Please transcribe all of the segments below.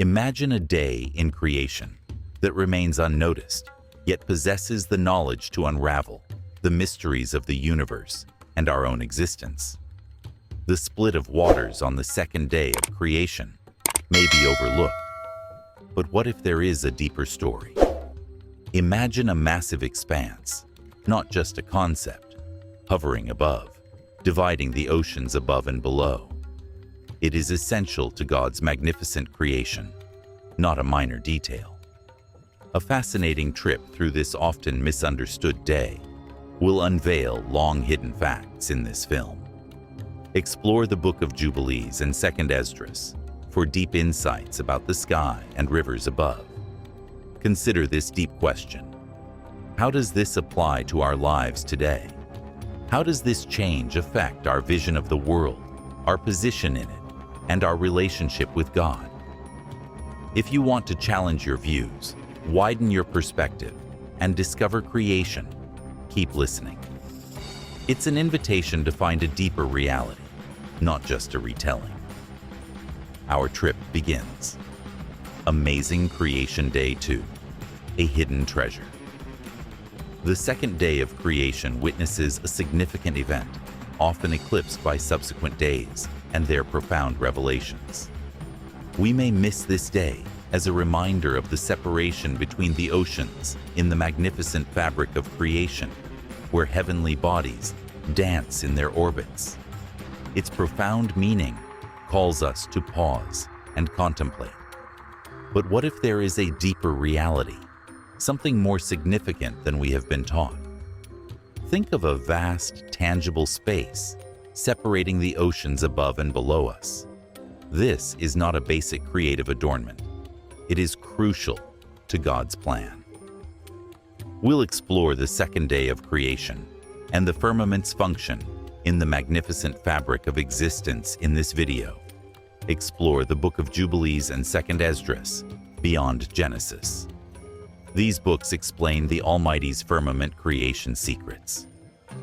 Imagine a day in creation that remains unnoticed, yet possesses the knowledge to unravel the mysteries of the universe and our own existence. The split of waters on the second day of creation may be overlooked, but what if there is a deeper story? Imagine a massive expanse, not just a concept, hovering above, dividing the oceans above and below. It is essential to God's magnificent creation, not a minor detail. A fascinating trip through this often misunderstood day will unveil long-hidden facts in this film. Explore the Book of Jubilees and 2nd Esdras for deep insights about the sky and rivers above. Consider this deep question. How does this apply to our lives today? How does this change affect our vision of the world, our position in it, and our relationship with God? If you want to challenge your views, widen your perspective, and discover creation, keep listening. It's an invitation to find a deeper reality, not just a retelling. Our trip begins. Amazing Creation Day 2, a hidden treasure. The second day of creation witnesses a significant event, often eclipsed by subsequent days and their profound revelations. We may miss this day as a reminder of the separation between the oceans in the magnificent fabric of creation, where heavenly bodies dance in their orbits. Its profound meaning calls us to pause and contemplate. But what if there is a deeper reality, something more significant than we have been taught? Think of a vast, tangible space separating the oceans above and below us. This is not a basic creative adornment. It is crucial to God's plan. We'll explore the second day of creation and the firmament's function in the magnificent fabric of existence in this video. Explore the Book of Jubilees and 2nd Esdras beyond Genesis. These books explain the Almighty's firmament creation secrets.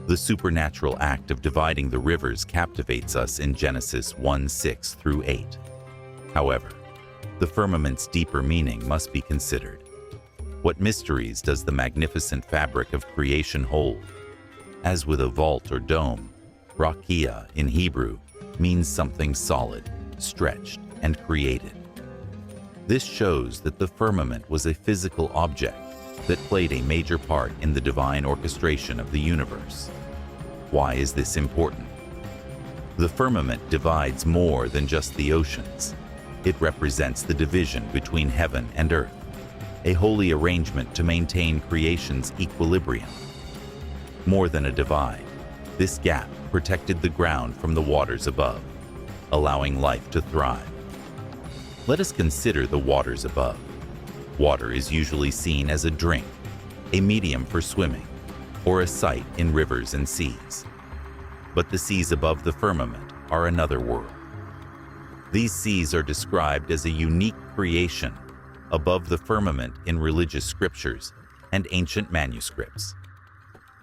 The supernatural act of dividing the rivers captivates us in Genesis 1:6 through 8. However, the firmament's deeper meaning must be considered. What mysteries does the magnificent fabric of creation hold? As with a vault or dome, rakia in Hebrew means something solid, stretched, and created. This shows that the firmament was a physical object that played a major part in the divine orchestration of the universe. Why is this important? The firmament divides more than just the oceans. It represents the division between heaven and earth, a holy arrangement to maintain creation's equilibrium. More than a divide, this gap protected the ground from the waters above, allowing life to thrive. Let us consider the waters above. Water is usually seen as a drink, a medium for swimming, or a sight in rivers and seas. But the seas above the firmament are another world. These seas are described as a unique creation above the firmament in religious scriptures and ancient manuscripts.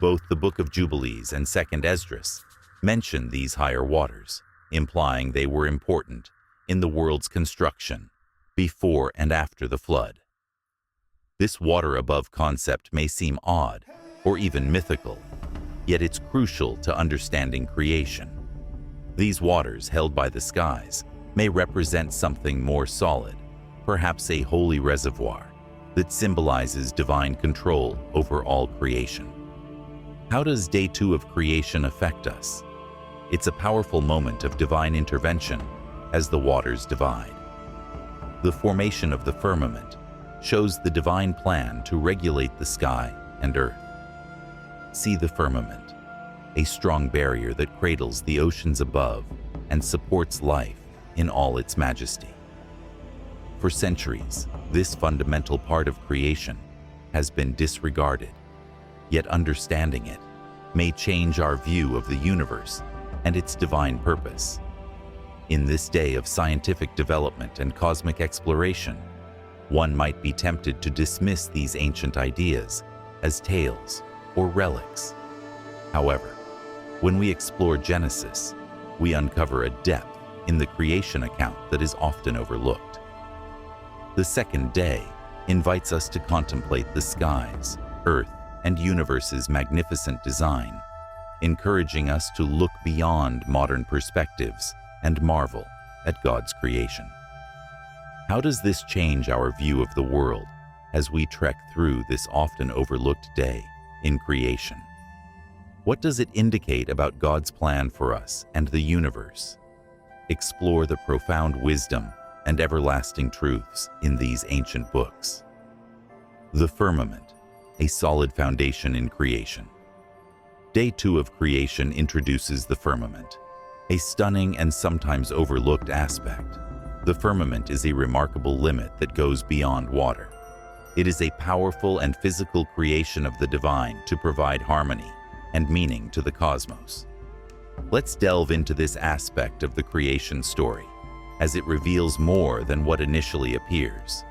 Both the Book of Jubilees and 2nd Esdras mention these higher waters, implying they were important in the world's construction before and after the flood. This water above concept may seem odd or even mythical, yet it's crucial to understanding creation. These waters held by the skies may represent something more solid, perhaps a holy reservoir that symbolizes divine control over all creation. How does Day 2 of creation affect us? It's a powerful moment of divine intervention as the waters divide. The formation of the firmament shows the divine plan to regulate the sky and earth. See the firmament, a strong barrier that cradles the oceans above and supports life in all its majesty. For centuries, this fundamental part of creation has been disregarded, yet understanding it may change our view of the universe and its divine purpose. In this day of scientific development and cosmic exploration, one might be tempted to dismiss these ancient ideas as tales or relics. However, when we explore Genesis, we uncover a depth in the creation account that is often overlooked. The second day invites us to contemplate the skies, earth, and universe's magnificent design, encouraging us to look beyond modern perspectives and marvel at God's creation. How does this change our view of the world as we trek through this often overlooked day in creation? What does it indicate about God's plan for us and the universe? Explore the profound wisdom and everlasting truths in these ancient books. The firmament, a solid foundation in creation. Day 2 of creation introduces the firmament, a stunning and sometimes overlooked aspect. The firmament is a remarkable limit that goes beyond water. It is a powerful and physical creation of the divine to provide harmony and meaning to the cosmos. Let's delve into this aspect of the creation story, as it reveals more than what initially appears.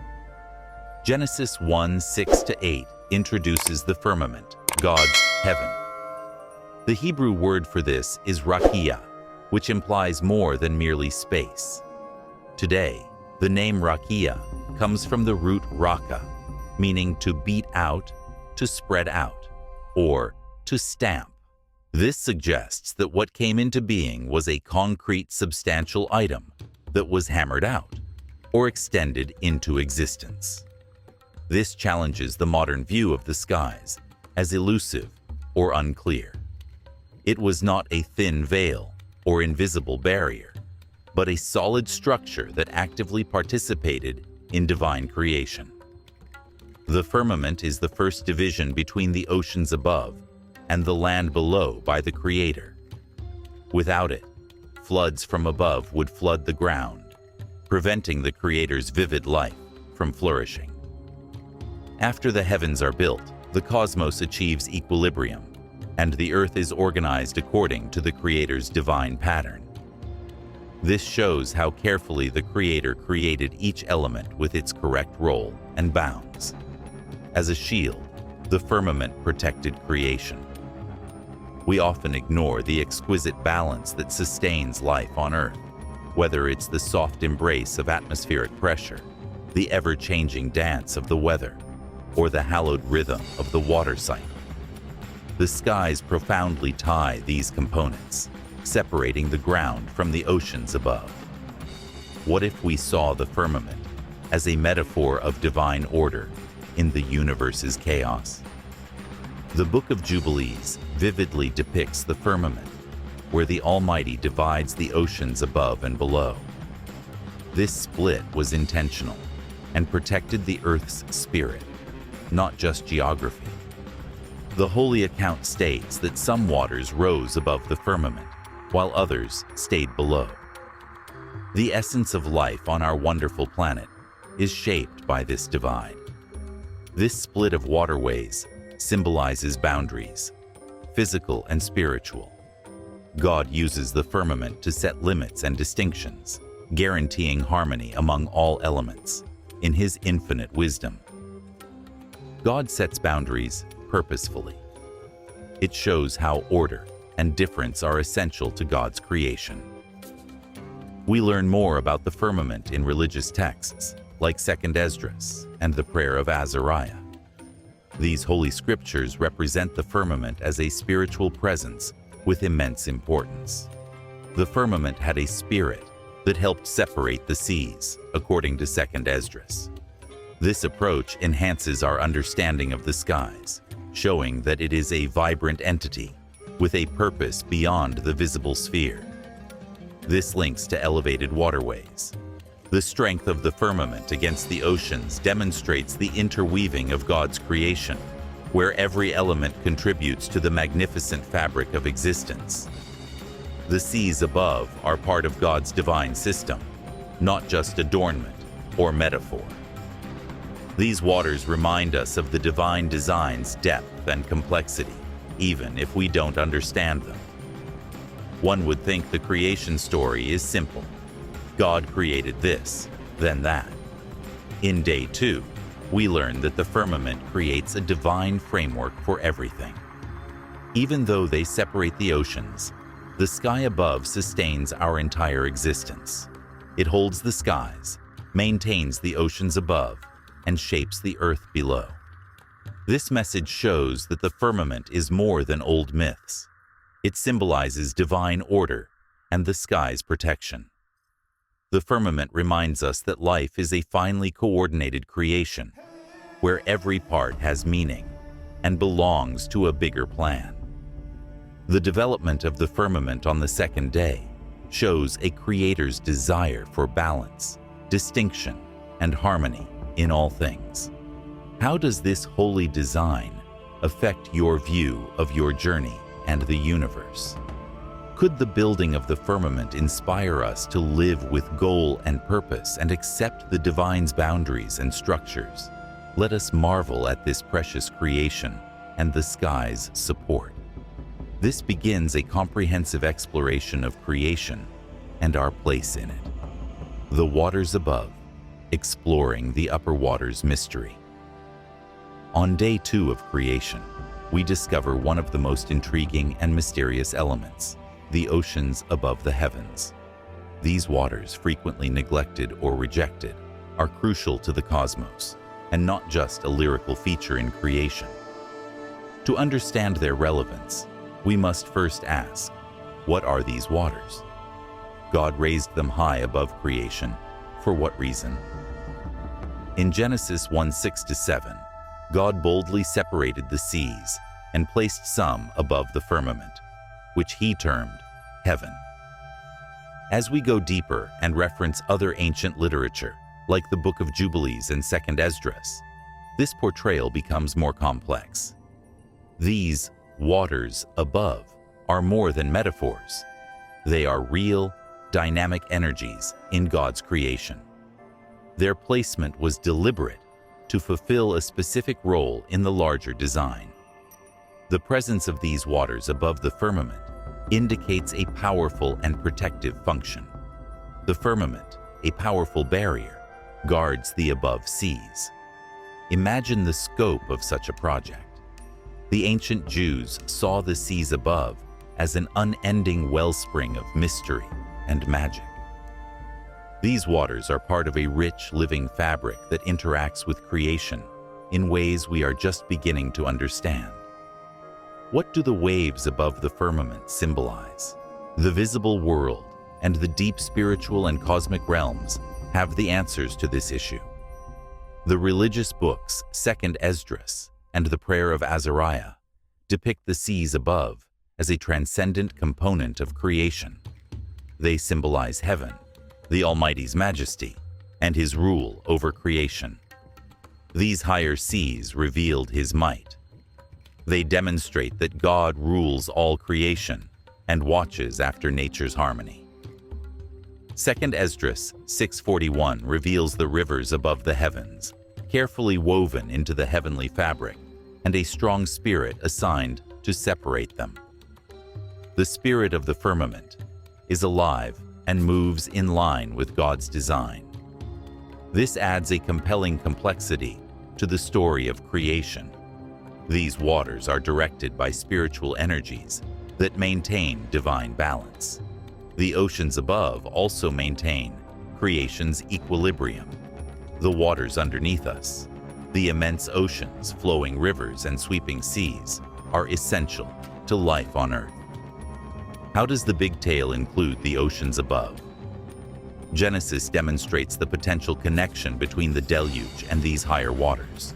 Genesis 1:6-8 introduces the firmament, God's heaven. The Hebrew word for this is rakia, which implies more than merely space. Today, the name rakia comes from the root raka, meaning to beat out, to spread out, or to stamp. This suggests that what came into being was a concrete, substantial item that was hammered out or extended into existence. This challenges the modern view of the skies as elusive or unclear. It was not a thin veil or invisible barrier, but a solid structure that actively participated in divine creation. The firmament is the first division between the oceans above and the land below by the Creator. Without it, floods from above would flood the ground, preventing the Creator's vivid life from flourishing. After the heavens are built, the cosmos achieves equilibrium, and the earth is organized according to the Creator's divine pattern. This shows how carefully the Creator created each element with its correct role and bounds. As a shield, the firmament protected creation. We often ignore the exquisite balance that sustains life on Earth, whether it's the soft embrace of atmospheric pressure, the ever-changing dance of the weather, or the hallowed rhythm of the water cycle. The skies profoundly tie these components, separating the ground from the oceans above. What if we saw the firmament as a metaphor of divine order in the universe's chaos? The Book of Jubilees vividly depicts the firmament, where the Almighty divides the oceans above and below. This split was intentional and protected the Earth's spirit, not just geography. The Holy Account states that some waters rose above the firmament, while others stayed below. The essence of life on our wonderful planet is shaped by this divide. This split of waterways symbolizes boundaries, physical and spiritual. God uses the firmament to set limits and distinctions, guaranteeing harmony among all elements in His infinite wisdom. God sets boundaries purposefully. It shows how order and difference are essential to God's creation. We learn more about the firmament in religious texts like 2nd Esdras and the Prayer of Azariah. These holy scriptures represent the firmament as a spiritual presence with immense importance. The firmament had a spirit that helped separate the seas, according to 2nd Esdras. This approach enhances our understanding of the skies, showing that it is a vibrant entity with a purpose beyond the visible sphere. This links to elevated waterways. The strength of the firmament against the oceans demonstrates the interweaving of God's creation, where every element contributes to the magnificent fabric of existence. The seas above are part of God's divine system, not just adornment or metaphor. These waters remind us of the divine design's depth and complexity, even if we don't understand them. One would think the creation story is simple. God created this, then that. In day 2, we learn that the firmament creates a divine framework for everything. Even though they separate the oceans, the sky above sustains our entire existence. It holds the skies, maintains the oceans above, and shapes the earth below. This message shows that the firmament is more than old myths. It symbolizes divine order and the sky's protection. The firmament reminds us that life is a finely coordinated creation, where every part has meaning and belongs to a bigger plan. The development of the firmament on the second day shows a creator's desire for balance, distinction, and harmony in all things. How does this holy design affect your view of your journey and the universe? Could the building of the firmament inspire us to live with goal and purpose and accept the divine's boundaries and structures? Let us marvel at this precious creation and the sky's support. This begins a comprehensive exploration of creation and our place in it. The waters above, exploring the upper waters mystery. On day 2 of creation, we discover one of the most intriguing and mysterious elements, the oceans above the heavens. These waters, frequently neglected or rejected, are crucial to the cosmos, and not just a lyrical feature in creation. To understand their relevance, we must first ask, what are these waters? God raised them high above creation. For what reason? In Genesis 1:6-7, God boldly separated the seas and placed some above the firmament, which he termed heaven. As we go deeper and reference other ancient literature, like the Book of Jubilees and 2nd Esdras, this portrayal becomes more complex. These waters above are more than metaphors. They are real, dynamic energies in God's creation. Their placement was deliberate to fulfill a specific role in the larger design. The presence of these waters above the firmament indicates a powerful and protective function. The firmament, a powerful barrier, guards the above seas. Imagine the scope of such a project. The ancient Jews saw the seas above as an unending wellspring of mystery and magic. These waters are part of a rich, living fabric that interacts with creation in ways we are just beginning to understand. What do the waves above the firmament symbolize? The visible world and the deep spiritual and cosmic realms have the answers to this issue. The religious books 2nd Esdras and the Prayer of Azariah depict the seas above as a transcendent component of creation. They symbolize heaven, the Almighty's majesty, and his rule over creation. These higher seas revealed his might. They demonstrate that God rules all creation and watches after nature's harmony. 2nd Esdras 6:41 reveals the rivers above the heavens, carefully woven into the heavenly fabric, and a strong spirit assigned to separate them. The spirit of the firmament is alive and moves in line with God's design. This adds a compelling complexity to the story of creation. These waters are directed by spiritual energies that maintain divine balance. The oceans above also maintain creation's equilibrium. The waters underneath us, the immense oceans, flowing rivers, and sweeping seas, are essential to life on Earth. How does the big tale include the oceans above? Genesis demonstrates the potential connection between the deluge and these higher waters.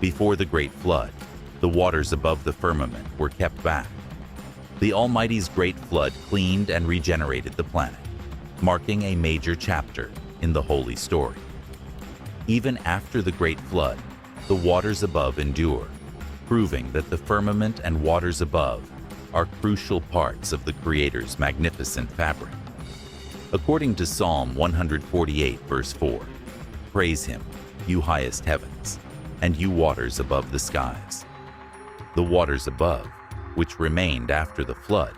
Before the Great Flood, the waters above the firmament were kept back. The Almighty's Great Flood cleaned and regenerated the planet, marking a major chapter in the holy story. Even after the Great Flood, the waters above endure, proving that the firmament and waters above are crucial parts of the Creator's magnificent fabric. According to Psalm 148, verse 4, "Praise him, you highest heavens, and you waters above the skies." The waters above, which remained after the flood,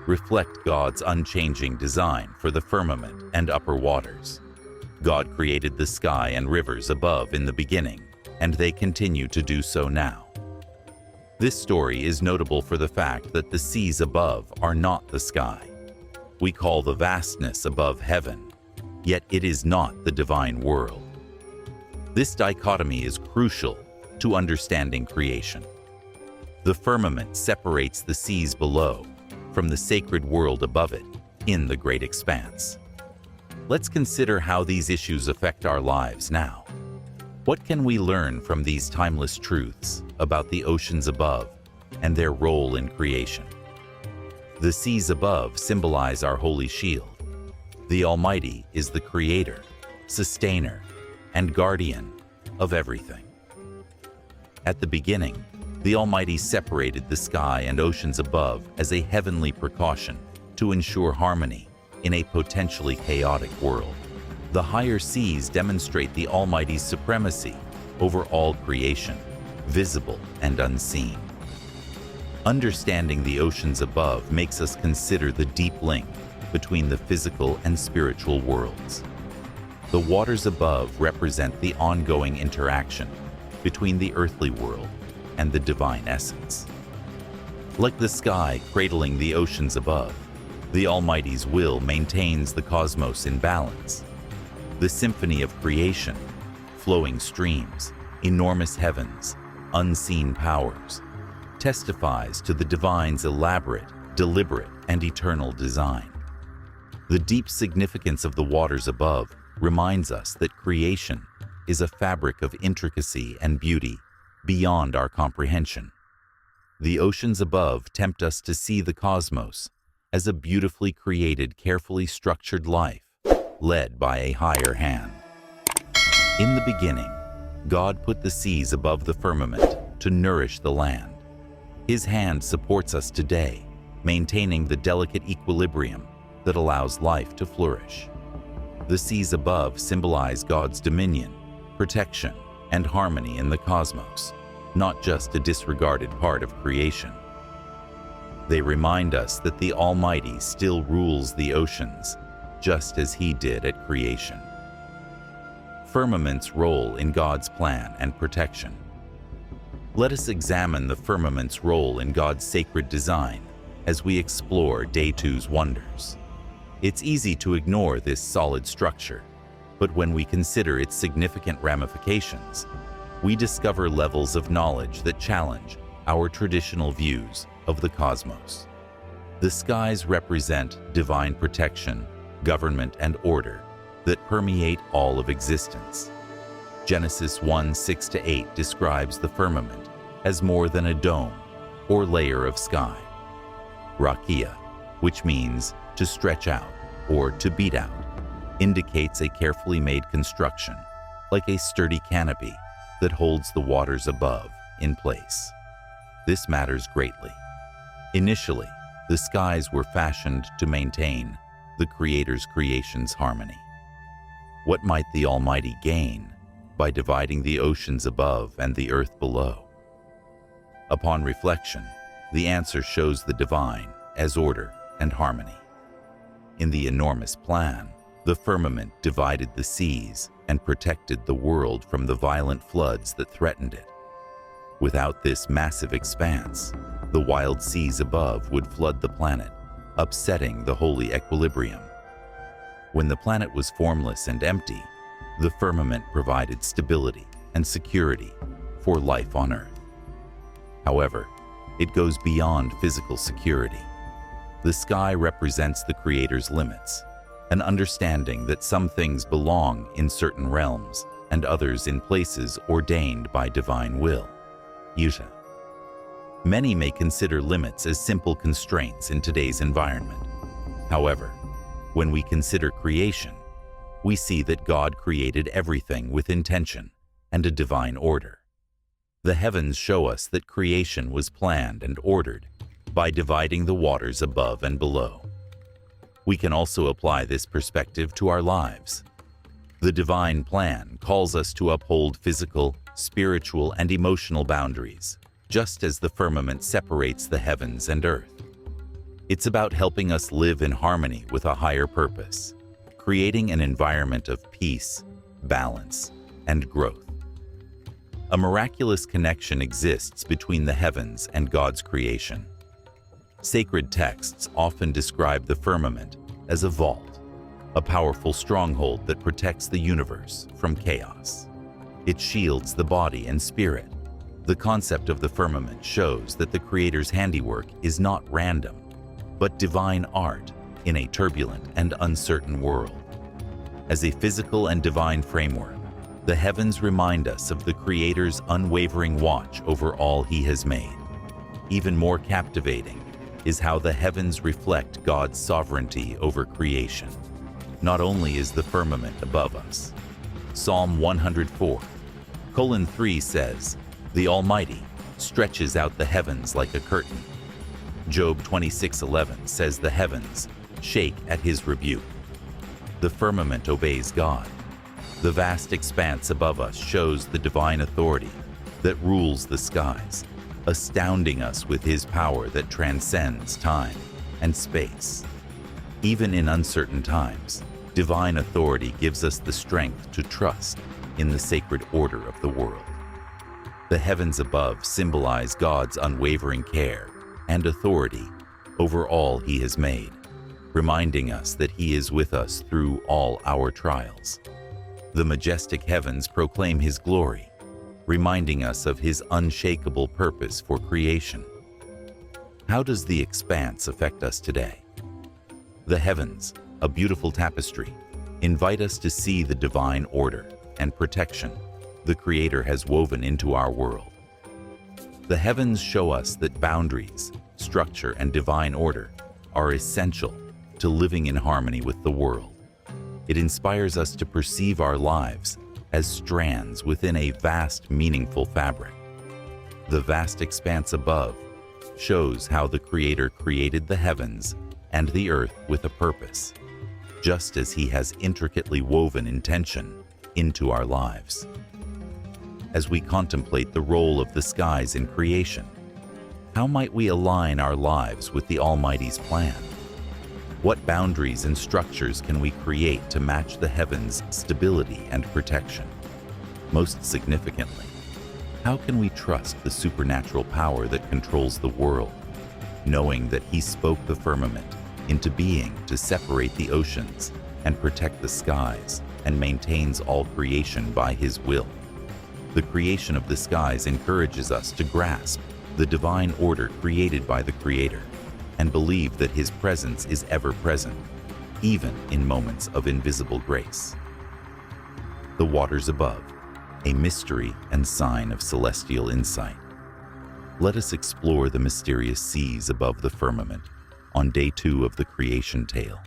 reflect God's unchanging design for the firmament and upper waters. God created the sky and rivers above in the beginning, and they continue to do so now. This story is notable for the fact that the seas above are not the sky. We call the vastness above heaven, yet it is not the divine world. This dichotomy is crucial to understanding creation. The firmament separates the seas below from the sacred world above it in the great expanse. Let's consider how these issues affect our lives now. What can we learn from these timeless truths about the oceans above and their role in creation? The seas above symbolize our holy shield. The Almighty is the creator, sustainer, and guardian of everything. At the beginning, the Almighty separated the sky and oceans above as a heavenly precaution to ensure harmony in a potentially chaotic world. The higher seas demonstrate the Almighty's supremacy over all creation, visible and unseen. Understanding the oceans above makes us consider the deep link between the physical and spiritual worlds. The waters above represent the ongoing interaction between the earthly world and the divine essence. Like the sky cradling the oceans above, the Almighty's will maintains the cosmos in balance. The symphony of creation, flowing streams, enormous heavens, unseen powers, testifies to the divine's elaborate, deliberate, and eternal design. The deep significance of the waters above reminds us that creation is a fabric of intricacy and beauty beyond our comprehension. The oceans above tempt us to see the cosmos as a beautifully created, carefully structured life led by a higher hand. In the beginning, God put the seas above the firmament to nourish the land. His hand supports us today, maintaining the delicate equilibrium that allows life to flourish. The seas above symbolize God's dominion, protection, and harmony in the cosmos, not just a disregarded part of creation. They remind us that the Almighty still rules the oceans, just as He did at creation. Firmament's role in God's plan and protection. Let us examine the firmament's role in God's sacred design as we explore Day 2's wonders. It's easy to ignore this solid structure, but when we consider its significant ramifications, we discover levels of knowledge that challenge our traditional views of the cosmos. The skies represent divine protection, government, and order that permeate all of existence. Genesis 1:6-8 describes the firmament as more than a dome or layer of sky. Rakia, which means to stretch out or to beat out, indicates a carefully made construction, like a sturdy canopy that holds the waters above in place. This matters greatly. Initially, the skies were fashioned to maintain the Creator's creation's harmony. What might the Almighty gain by dividing the oceans above and the earth below? Upon reflection, the answer shows the divine as order and harmony. In the enormous plan, the firmament divided the seas and protected the world from the violent floods that threatened it. Without this massive expanse, the wild seas above would flood the planet, upsetting the holy equilibrium. When the planet was formless and empty, the firmament provided stability and security for life on Earth. However, it goes beyond physical security. The sky represents the Creator's limits, an understanding that some things belong in certain realms and others in places ordained by divine will. Yusha. Many may consider limits as simple constraints in today's environment. However, when we consider creation, we see that God created everything with intention and a divine order. The heavens show us that creation was planned and ordered by dividing the waters above and below. We can also apply this perspective to our lives. The divine plan calls us to uphold physical, spiritual, and emotional boundaries, just as the firmament separates the heavens and earth. It's about helping us live in harmony with a higher purpose, creating an environment of peace, balance, and growth. A miraculous connection exists between the heavens and God's creation. Sacred texts often describe the firmament as a vault, a powerful stronghold that protects the universe from chaos. It shields the body and spirit. The concept of the firmament shows that the Creator's handiwork is not random, but divine art in a turbulent and uncertain world. As a physical and divine framework, the heavens remind us of the Creator's unwavering watch over all He has made. Even more captivating is how the heavens reflect God's sovereignty over creation. Not only is the firmament above us. Psalm 104:3 says, "The Almighty stretches out the heavens like a curtain." Job 26:11 says the heavens shake at His rebuke. The firmament obeys God. The vast expanse above us shows the divine authority that rules the skies, astounding us with His power that transcends time and space. Even in uncertain times, divine authority gives us the strength to trust in the sacred order of the world. The heavens above symbolize God's unwavering care and authority over all He has made, reminding us that He is with us through all our trials. The majestic heavens proclaim His glory, reminding us of His unshakable purpose for creation. How does the expanse affect us today? The heavens, a beautiful tapestry, invite us to see the divine order and protection the Creator has woven into our world. The heavens show us that boundaries, structure, and divine order are essential to living in harmony with the world. It inspires us to perceive our lives as strands within a vast, meaningful fabric. The vast expanse above shows how the Creator created the heavens and the earth with a purpose, just as He has intricately woven intention into our lives. As we contemplate the role of the skies in creation, how might we align our lives with the Almighty's plan? What boundaries and structures can we create to match the heavens' stability and protection? Most significantly, how can we trust the supernatural power that controls the world, knowing that He spoke the firmament into being to separate the oceans and protect the skies and maintains all creation by His will? The creation of the skies encourages us to grasp the divine order created by the Creator and believe that His presence is ever present, even in moments of invisible grace. The waters above, a mystery and sign of celestial insight. Let us explore the mysterious seas above the firmament on day 2 of the creation tale.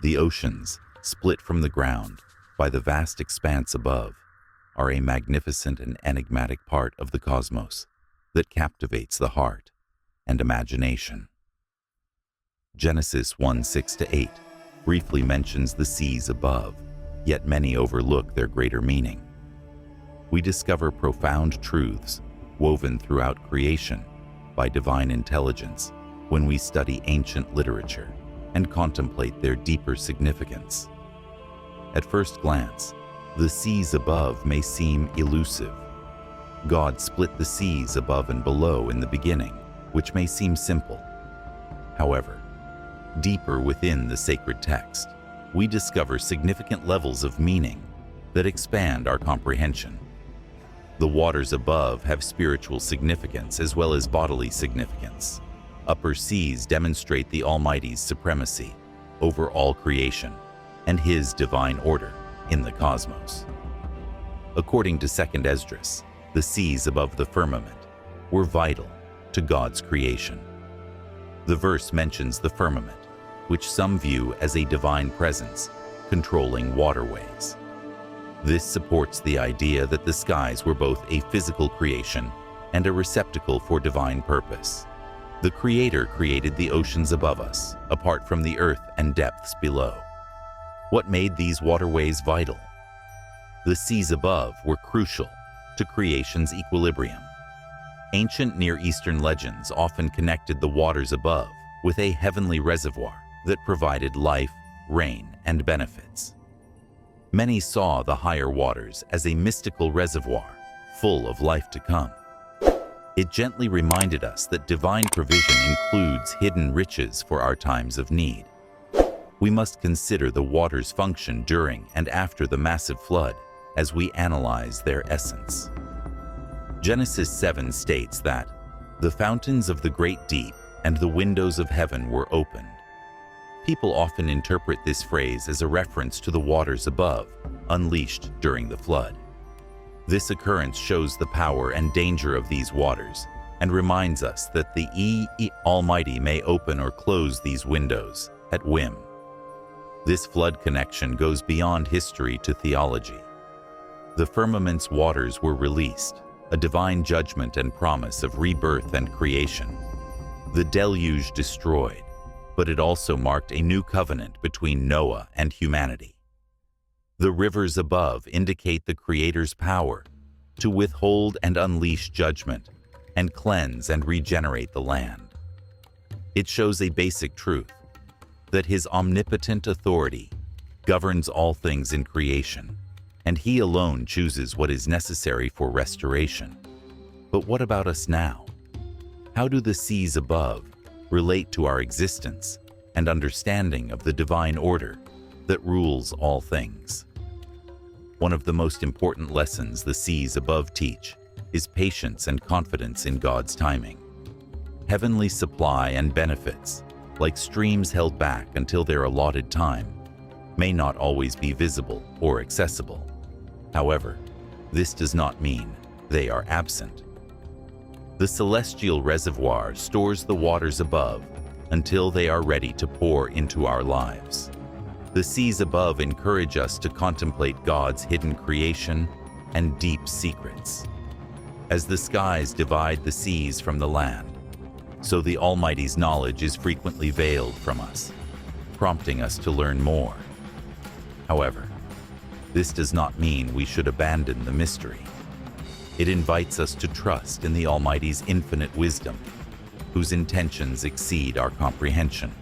The oceans, split from the ground by the vast expanse above, are a magnificent and enigmatic part of the cosmos that captivates the heart and imagination. Genesis 1:6-8 briefly mentions the seas above, yet many overlook their greater meaning. We discover profound truths woven throughout creation by divine intelligence when we study ancient literature and contemplate their deeper significance. At first glance, the seas above may seem elusive. God split the seas above and below in the beginning, which may seem simple. However, deeper within the sacred text, we discover significant levels of meaning that expand our comprehension. The waters above have spiritual significance as well as bodily significance. Upper seas demonstrate the Almighty's supremacy over all creation and His divine order in the cosmos. According to 2nd Esdras, the seas above the firmament were vital to God's creation. The verse mentions the firmament, which some view as a divine presence controlling waterways. This supports the idea that the skies were both a physical creation and a receptacle for divine purpose. The Creator created the oceans above us, apart from the earth and depths below. What made these waterways vital? The seas above were crucial to creation's equilibrium. Ancient Near Eastern legends often connected the waters above with a heavenly reservoir that provided life, rain, and benefits. Many saw the higher waters as a mystical reservoir full of life to come. It gently reminded us that divine provision includes hidden riches for our times of need. we must consider the water's function during and after the massive flood as we analyze their essence. Genesis 7 states that the fountains of the great deep and the windows of heaven were opened. People often interpret this phrase as a reference to the waters above, unleashed during the flood. This occurrence shows the power and danger of these waters and reminds us that the Almighty may open or close these windows at whim. This flood connection goes beyond history to theology. The firmament's waters were released, a divine judgment and promise of rebirth and creation. The deluge destroyed, but it also marked a new covenant between Noah and humanity. The rivers above indicate the Creator's power to withhold and unleash judgment and cleanse and regenerate the land. It shows a basic truth, that His omnipotent authority governs all things in creation, and He alone chooses what is necessary for restoration. But what about us now? How do the seas above relate to our existence and understanding of the divine order that rules all things? One of the most important lessons the seas above teach is patience and confidence in God's timing. Heavenly supply and benefits, like streams held back until their allotted time, may not always be visible or accessible. However, this does not mean they are absent. The celestial reservoir stores the waters above until they are ready to pour into our lives. The seas above encourage us to contemplate God's hidden creation and deep secrets. As the skies divide the seas from the land, so the Almighty's knowledge is frequently veiled from us, prompting us to learn more. However, this does not mean we should abandon the mystery. It invites us to trust in the Almighty's infinite wisdom, whose intentions exceed our comprehension.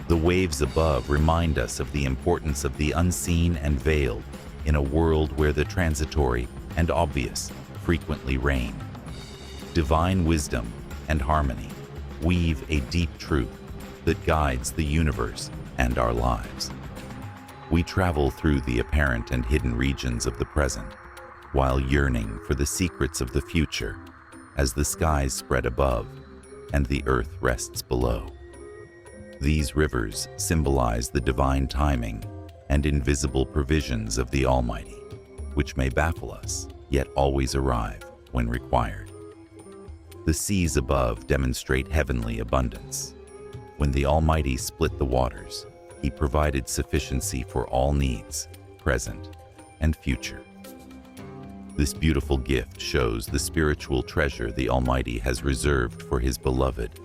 The waves above remind us of the importance of the unseen and veiled in a world where the transitory and obvious frequently reign. Divine wisdom and harmony weave a deep truth that guides the universe and our lives. We travel through the apparent and hidden regions of the present, while yearning for the secrets of the future as the skies spread above and the earth rests below. These rivers symbolize the divine timing and invisible provisions of the Almighty, which may baffle us, yet always arrive when required. The seas above demonstrate heavenly abundance. When the Almighty split the waters, He provided sufficiency for all needs, present and future. This beautiful gift shows the spiritual treasure the Almighty has reserved for His beloved.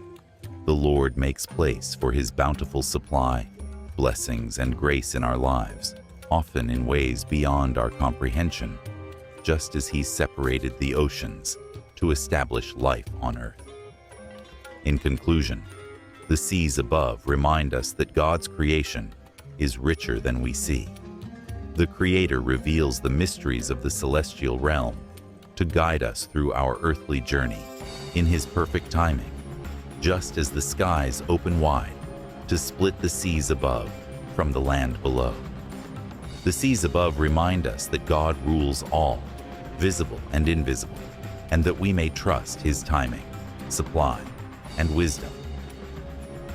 The Lord makes place for His bountiful supply, blessings, and grace in our lives, often in ways beyond our comprehension, just as He separated the oceans to establish life on earth. In conclusion, the seas above remind us that God's creation is richer than we see. The Creator reveals the mysteries of the celestial realm to guide us through our earthly journey in His perfect timing, just as the skies open wide to split the seas above from the land below. The seas above remind us that God rules all, visible and invisible, and that we may trust His timing, supply, and wisdom.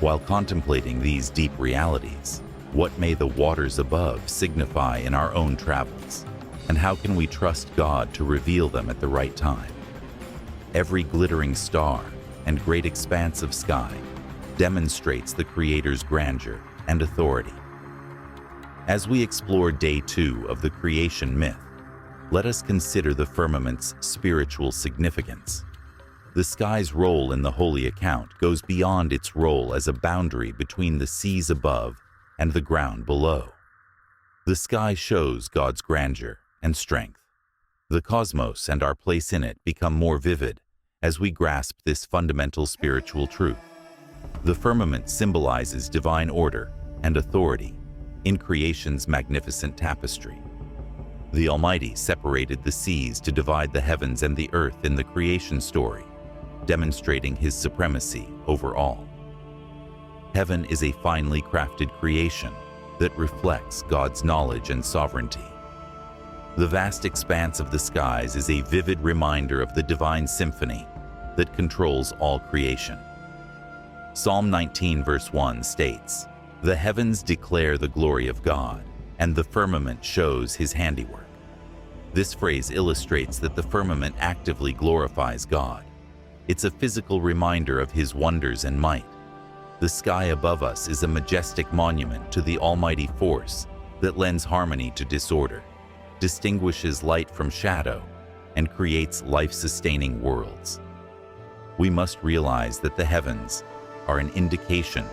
While contemplating these deep realities, what may the waters above signify in our own travels, and how can we trust God to reveal them at the right time? Every glittering star and great expanse of sky demonstrates the Creator's grandeur and authority. As we explore Day 2 of the creation myth, let us consider the firmament's spiritual significance. The sky's role in the holy account goes beyond its role as a boundary between the seas above and the ground below. The sky shows God's grandeur and strength. The cosmos and our place in it become more vivid as we grasp this fundamental spiritual truth. The firmament symbolizes divine order and authority in creation's magnificent tapestry. The Almighty separated the seas to divide the heavens and the earth in the creation story, demonstrating His supremacy over all. Heaven is a finely crafted creation that reflects God's knowledge and sovereignty. The vast expanse of the skies is a vivid reminder of the divine symphony that controls all creation. Psalm 19 verse 1 states, "The heavens declare the glory of God, and the firmament shows his handiwork." This phrase illustrates that the firmament actively glorifies God. It's a physical reminder of his wonders and might. The sky above us is a majestic monument to the almighty force that lends harmony to disorder, distinguishes light from shadow, and creates life-sustaining worlds. We must realize that the heavens are an indication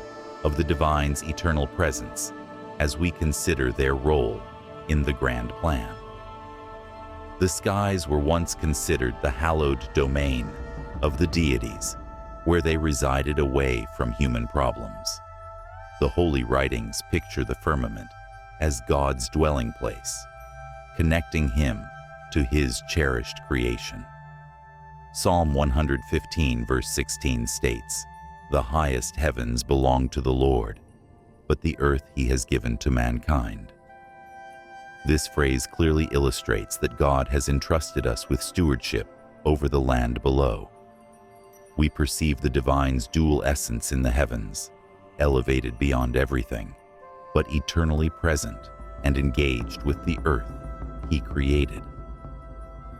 of the divine's eternal presence as we consider their role in the grand plan. The skies were once considered the hallowed domain of the deities, where they resided away from human problems. The holy writings picture the firmament as God's dwelling place, connecting him to his cherished creation. Psalm 115 verse 16 states, "The highest heavens belong to the Lord, but the earth he has given to mankind." This phrase clearly illustrates that God has entrusted us with stewardship over the land below. We perceive the divine's dual essence in the heavens, elevated beyond everything, but eternally present and engaged with the earth he created.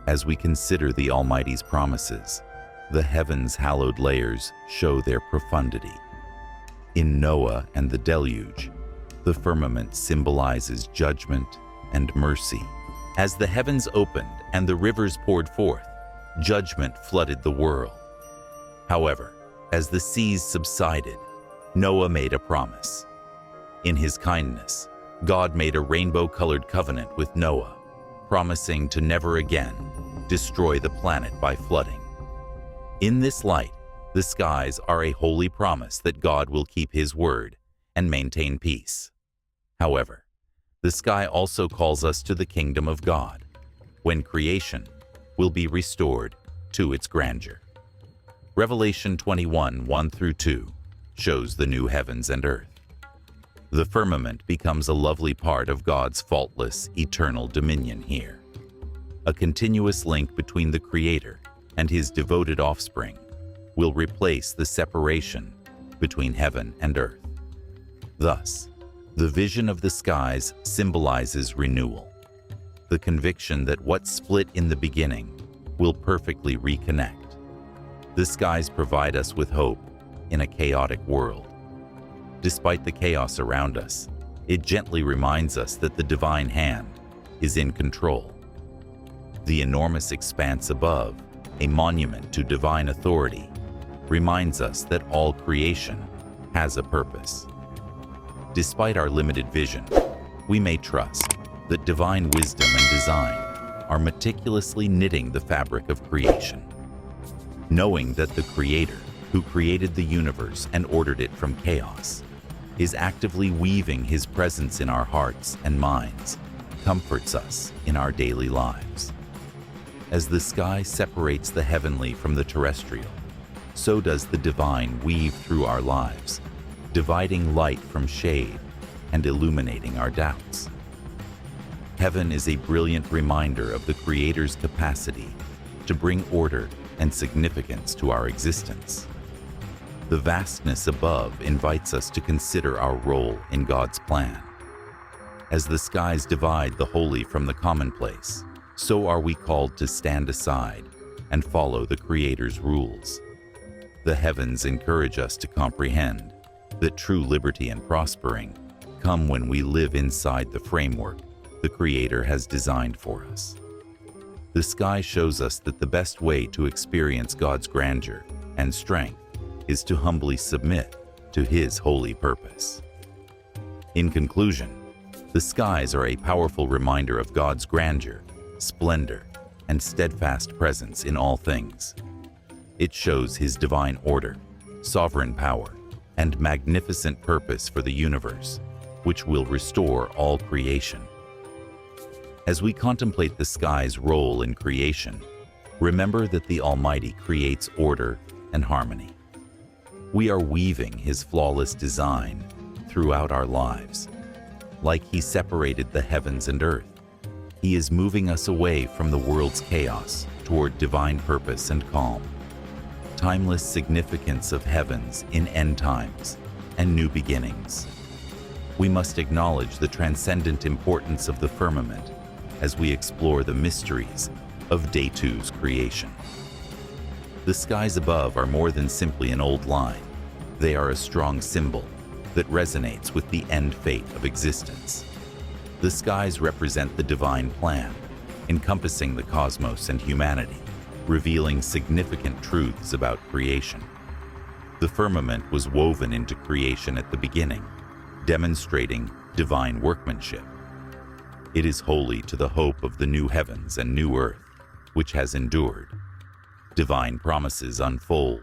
As we consider the Almighty's promises, the heavens' hallowed layers show their profundity. In Noah and the deluge, the firmament symbolizes judgment and mercy. As the heavens opened and the rivers poured forth, judgment flooded the world. However, as the seas subsided, Noah made a promise. In his kindness, God made a rainbow-colored covenant with Noah, promising to never again destroy the planet by flooding. In this light, the skies are a holy promise that God will keep his word and maintain peace. However, the sky also calls us to the kingdom of God, when creation will be restored to its grandeur. Revelation 21, 1-2 shows the new heavens and earth. The firmament becomes a lovely part of God's faultless, eternal dominion here, a continuous link between the Creator and his devoted offspring will replace the separation between heaven and earth. Thus, the vision of the skies symbolizes renewal, the conviction that what split in the beginning will perfectly reconnect. The skies provide us with hope in a chaotic world. Despite the chaos around us, it gently reminds us that the divine hand is in control. The enormous expanse above, a monument to divine authority, reminds us that all creation has a purpose. Despite our limited vision, we may trust that divine wisdom and design are meticulously knitting the fabric of creation. Knowing that the Creator, who created the universe and ordered it from chaos, is actively weaving his presence in our hearts and minds, comforts us in our daily lives. As the sky separates the heavenly from the terrestrial, so does the divine weave through our lives, dividing light from shade and illuminating our doubts. Heaven is a brilliant reminder of the Creator's capacity to bring order and significance to our existence. The vastness above invites us to consider our role in God's plan. As the skies divide the holy from the commonplace, so are we called to stand aside and follow the Creator's rules. The heavens encourage us to comprehend that true liberty and prospering come when we live inside the framework the Creator has designed for us. The sky shows us that the best way to experience God's grandeur and strength is to humbly submit to His holy purpose. In conclusion, the skies are a powerful reminder of God's grandeur, splendor, and steadfast presence in all things. It shows His divine order, sovereign power, and magnificent purpose for the universe, which will restore all creation. As we contemplate the sky's role in creation, remember that the Almighty creates order and harmony. We are weaving His flawless design throughout our lives. Like He separated the heavens and earth, He is moving us away from the world's chaos toward divine purpose and calm. Timeless significance of heavens in end times and new beginnings. We must acknowledge the transcendent importance of the firmament as we explore the mysteries of Day 2's creation. The skies above are more than simply an old line. They are a strong symbol that resonates with the end fate of existence. The skies represent the divine plan, encompassing the cosmos and humanity, revealing significant truths about creation. The firmament was woven into creation at the beginning, demonstrating divine workmanship. It is holy to the hope of the new heavens and new earth, which has endured. Divine promises unfold,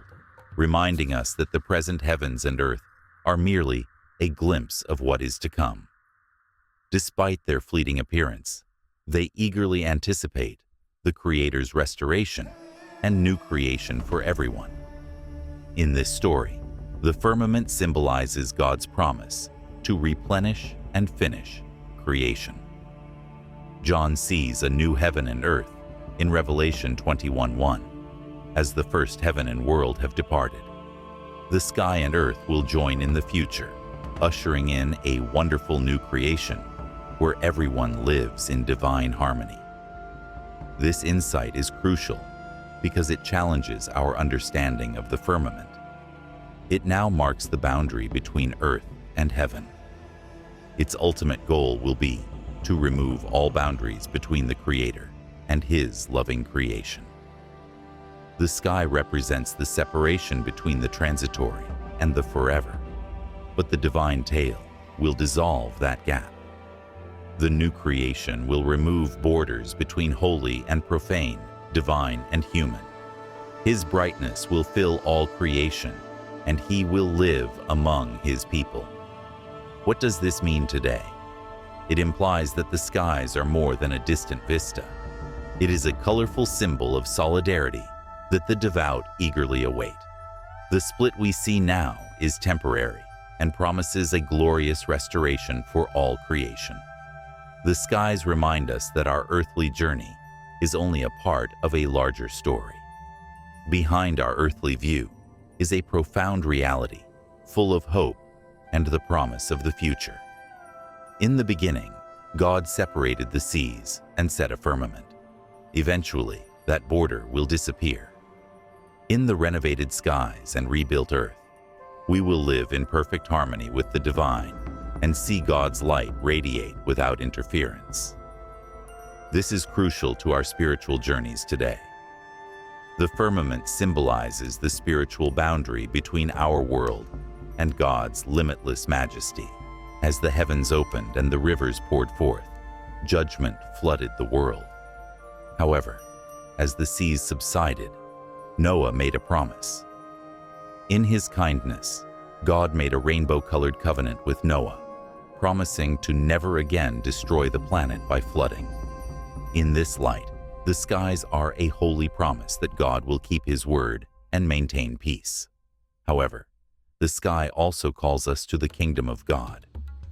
reminding us that the present heavens and earth are merely a glimpse of what is to come. Despite their fleeting appearance, they eagerly anticipate the Creator's restoration and new creation for everyone. In this story, the firmament symbolizes God's promise to replenish and finish creation. John sees a new heaven and earth in Revelation 21:1, as the first heaven and world have departed. The sky and earth will join in the future, ushering in a wonderful new creation where everyone lives in divine harmony. This insight is crucial because it challenges our understanding of the firmament. It now marks the boundary between earth and heaven. Its ultimate goal will be to remove all boundaries between the Creator and His loving creation. The sky represents the separation between the transitory and the forever, but the divine tale will dissolve that gap. The new creation will remove borders between holy and profane, divine and human. His brightness will fill all creation, and He will live among His people. What does this mean today? It implies that the skies are more than a distant vista. It is a colorful symbol of solidarity that the devout eagerly await. The split we see now is temporary and promises a glorious restoration for all creation. The skies remind us that our earthly journey is only a part of a larger story. Behind our earthly view is a profound reality, full of hope and the promise of the future. In the beginning, God separated the seas and set a firmament. Eventually, that border will disappear. In the renovated skies and rebuilt earth, we will live in perfect harmony with the divine and see God's light radiate without interference. This is crucial to our spiritual journeys today. The firmament symbolizes the spiritual boundary between our world and God's limitless majesty. As the heavens opened and the rivers poured forth, judgment flooded the world. However, as the seas subsided, Noah made a promise. In his kindness, God made a rainbow-colored covenant with Noah, promising to never again destroy the planet by flooding. In this light, the skies are a holy promise that God will keep His word and maintain peace. However, the sky also calls us to the kingdom of God,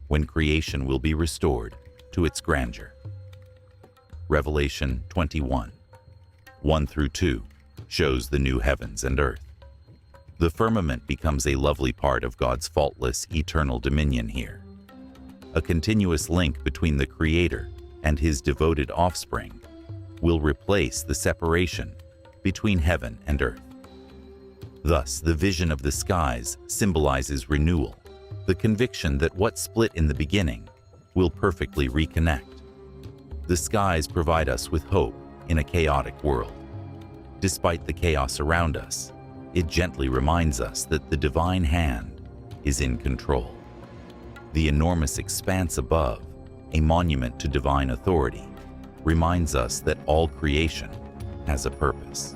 when creation will be restored to its grandeur. Revelation 21:1-2 shows the new heavens and earth. The firmament becomes a lovely part of God's faultless, eternal dominion here, a continuous link between the Creator and His devoted offspring will replace the separation between heaven and earth. Thus, the vision of the skies symbolizes renewal, the conviction that what split in the beginning will perfectly reconnect. The skies provide us with hope in a chaotic world. Despite the chaos around us, it gently reminds us that the divine hand is in control. The enormous expanse above, a monument to divine authority, reminds us that all creation has a purpose.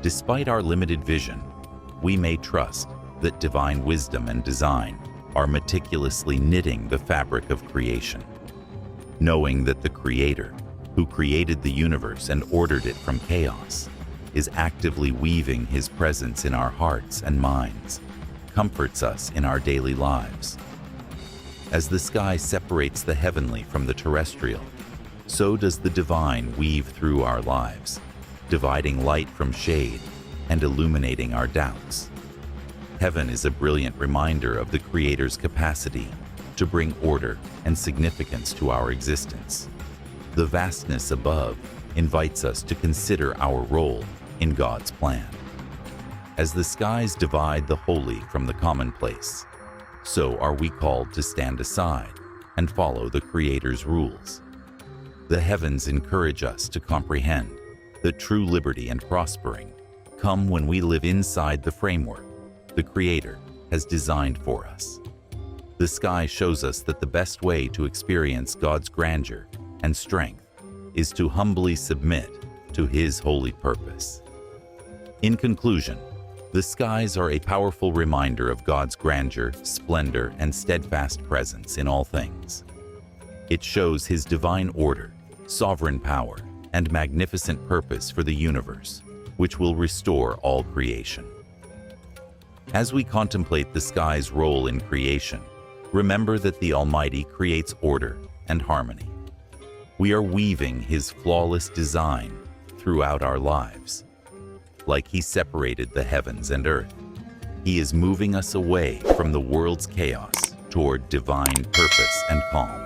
Despite our limited vision, we may trust that divine wisdom and design are meticulously knitting the fabric of creation. Knowing that the Creator, who created the universe and ordered it from chaos, is actively weaving His presence in our hearts and minds, comforts us in our daily lives. As the sky separates the heavenly from the terrestrial, so does the divine weave through our lives, dividing light from shade and illuminating our doubts. Heaven is a brilliant reminder of the Creator's capacity to bring order and significance to our existence. The vastness above invites us to consider our role in God's plan. As the skies divide the holy from the commonplace, so are we called to stand aside and follow the Creator's rules. The heavens encourage us to comprehend that true liberty and prospering come when we live inside the framework the Creator has designed for us. The sky shows us that the best way to experience God's grandeur and strength is to humbly submit to His holy purpose. In conclusion, the skies are a powerful reminder of God's grandeur, splendor, and steadfast presence in all things. It shows His divine order, sovereign power, and magnificent purpose for the universe, which will restore all creation. As we contemplate the sky's role in creation, remember that the Almighty creates order and harmony. We are weaving His flawless design throughout our lives. Like He separated the heavens and earth, He is moving us away from the world's chaos toward divine purpose and calm.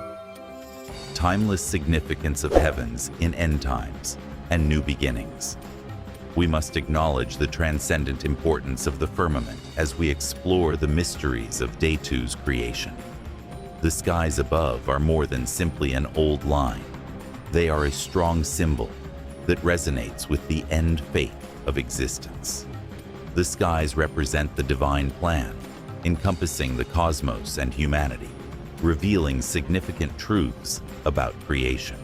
Timeless significance of heavens in end times and new beginnings. We must acknowledge the transcendent importance of the firmament as we explore the mysteries of Day 2's creation. The skies above are more than simply an old line. They are a strong symbol that resonates with the end faith of existence. The skies represent the divine plan, encompassing the cosmos and humanity, revealing significant truths about creation.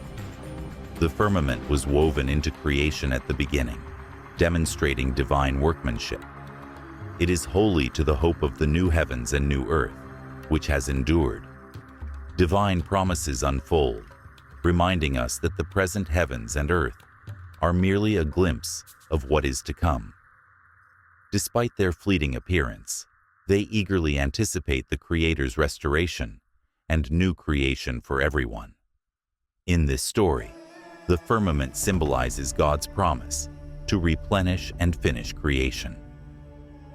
The firmament was woven into creation at the beginning, demonstrating divine workmanship. It is holy to the hope of the new heavens and new earth, which has endured. Divine promises unfold, reminding us that the present heavens and earth are merely a glimpse of what is to come. Despite their fleeting appearance, they eagerly anticipate the Creator's restoration and new creation for everyone. In this story, the firmament symbolizes God's promise to replenish and finish creation.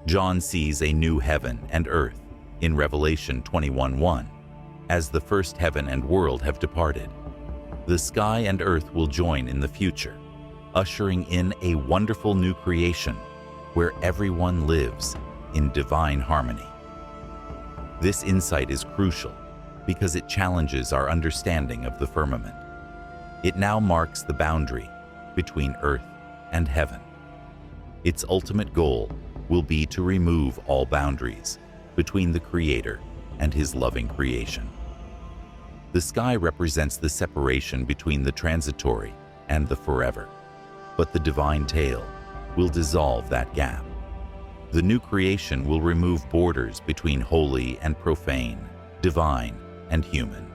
John sees a new heaven and earth in Revelation 21:1, as the first heaven and world have departed. The sky and earth will join in the future, ushering in a wonderful new creation where everyone lives in divine harmony. This insight is crucial because it challenges our understanding of the firmament. It now marks the boundary between earth and heaven. Its ultimate goal will be to remove all boundaries between the Creator and His loving creation. The sky represents the separation between the transitory and the forever, but the divine tale will dissolve that gap. The new creation will remove borders between holy and profane, divine and human.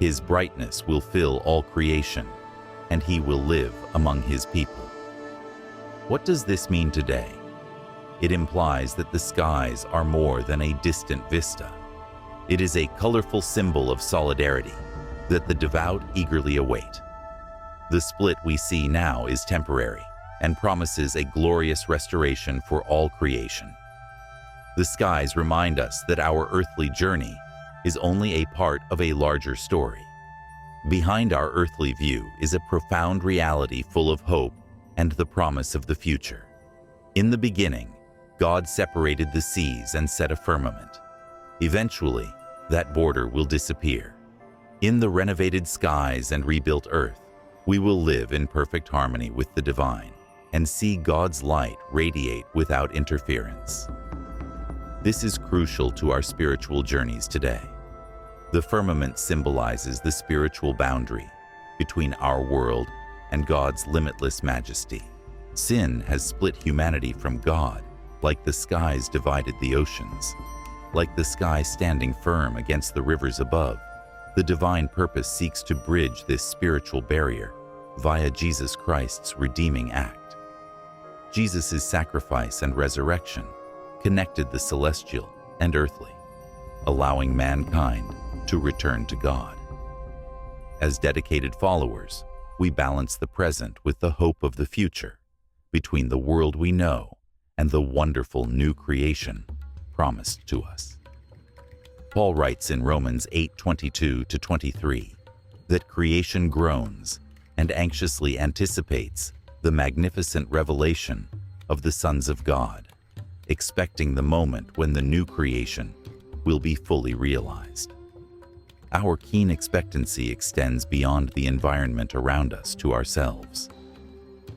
His brightness will fill all creation, and He will live among His people. What does this mean today? It implies that the skies are more than a distant vista. It is a colorful symbol of solidarity that the devout eagerly await. The split we see now is temporary and promises a glorious restoration for all creation. The skies remind us that our earthly journey is only a part of a larger story. Behind our earthly view is a profound reality full of hope and the promise of the future. In the beginning, God separated the seas and set a firmament. Eventually, that border will disappear. In the renovated skies and rebuilt earth, we will live in perfect harmony with the divine and see God's light radiate without interference. This is crucial to our spiritual journeys today. The firmament symbolizes the spiritual boundary between our world and God's limitless majesty. Sin has split humanity from God, like the skies divided the oceans. Like the sky standing firm against the rivers above, the divine purpose seeks to bridge this spiritual barrier via Jesus Christ's redeeming act. Jesus' sacrifice and resurrection connected the celestial and earthly, allowing mankind to return to God. As dedicated followers, we balance the present with the hope of the future, between the world we know and the wonderful new creation promised to us. Paul writes in Romans 8:22-23 that creation groans and anxiously anticipates the magnificent revelation of the sons of God, expecting the moment when the new creation will be fully realized. Our keen expectancy extends beyond the environment around us to ourselves.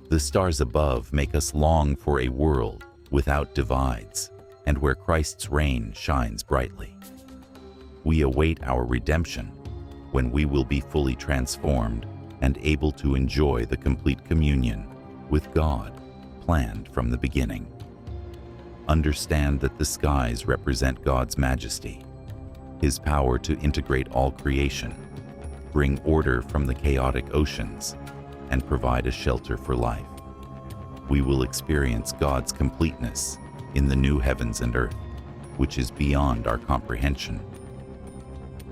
The stars above make us long for a world without divides and where Christ's reign shines brightly. We await our redemption, when we will be fully transformed and able to enjoy the complete communion with God planned from the beginning. Understand that the skies represent God's majesty, His power to integrate all creation, bring order from the chaotic oceans, and provide a shelter for life. We will experience God's completeness in the new heavens and earth, which is beyond our comprehension.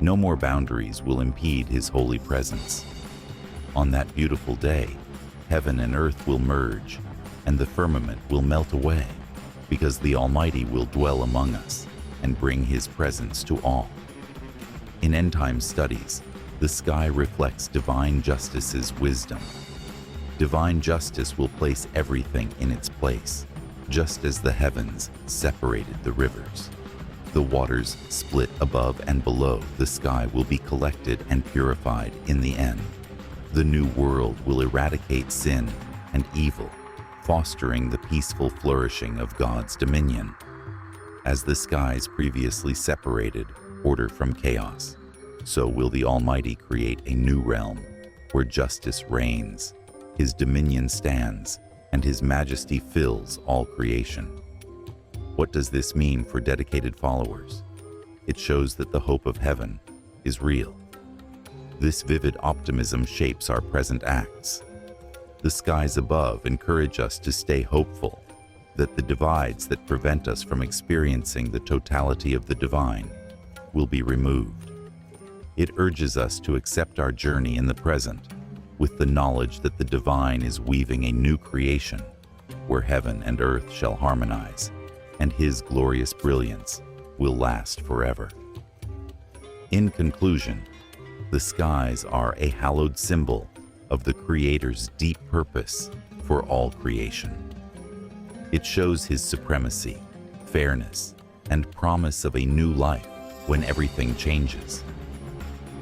No more boundaries will impede His holy presence. On that beautiful day, heaven and earth will merge, and the firmament will melt away, because the Almighty will dwell among us and bring His presence to all. In end-time studies, the sky reflects divine justice's wisdom. Divine justice will place everything in its place, just as the heavens separated the rivers. The waters split above and below the sky will be collected and purified in the end. The new world will eradicate sin and evil, fostering the peaceful flourishing of God's dominion. As the skies previously separated order from chaos, so will the Almighty create a new realm where justice reigns, His dominion stands, and His majesty fills all creation. What does this mean for dedicated followers? It shows that the hope of heaven is real. This vivid optimism shapes our present acts. The skies above encourage us to stay hopeful that the divides that prevent us from experiencing the totality of the divine will be removed. It urges us to accept our journey in the present with the knowledge that the divine is weaving a new creation where heaven and earth shall harmonize, and His glorious brilliance will last forever. In conclusion, the skies are a hallowed symbol of the Creator's deep purpose for all creation. It shows His supremacy, fairness, and promise of a new life when everything changes.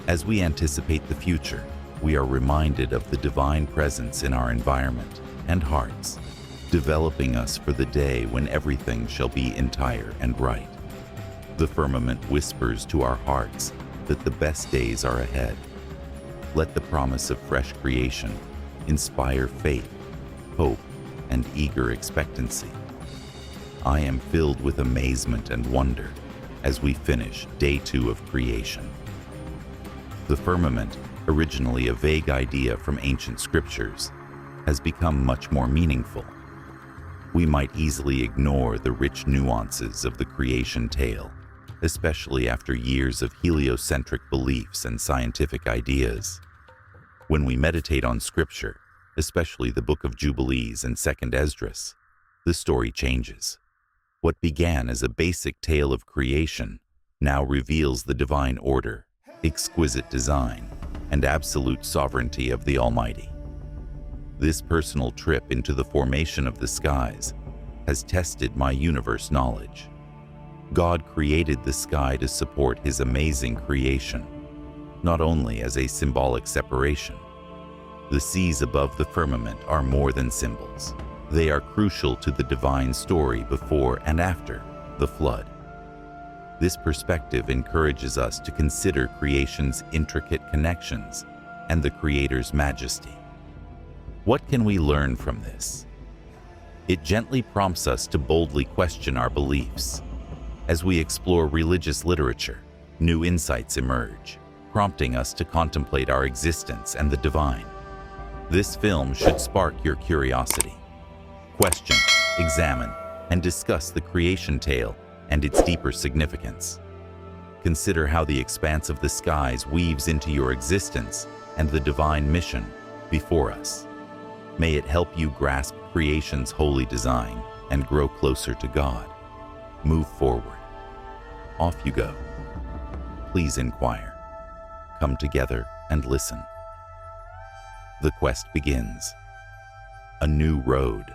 As we anticipate the future, we are reminded of the divine presence in our environment and hearts, developing us for the day when everything shall be entire and right. The firmament whispers to our hearts that the best days are ahead. Let the promise of fresh creation inspire faith, hope, and eager expectancy. I am filled with amazement and wonder as we finish day 2 of creation. The firmament, originally a vague idea from ancient scriptures, has become much more meaningful. We might easily ignore the rich nuances of the creation tale, especially after years of heliocentric beliefs and scientific ideas. When we meditate on Scripture, especially the Book of Jubilees and 2nd Esdras, the story changes. What began as a basic tale of creation now reveals the divine order, exquisite design, and absolute sovereignty of the Almighty. This personal trip into the formation of the skies has tested my universe knowledge. God created the sky to support His amazing creation, not only as a symbolic separation. The seas above the firmament are more than symbols. They are crucial to the divine story before and after the flood. This perspective encourages us to consider creation's intricate connections and the Creator's majesty. What can we learn from this? It gently prompts us to boldly question our beliefs. As we explore religious literature, new insights emerge, prompting us to contemplate our existence and the divine. This film should spark your curiosity. Question, examine, and discuss the creation tale and its deeper significance. Consider how the expanse of the skies weaves into your existence and the divine mission before us. May it help you grasp creation's holy design and grow closer to God. Move forward. Off you go. Please inquire. Come together and listen. The quest begins. A new road.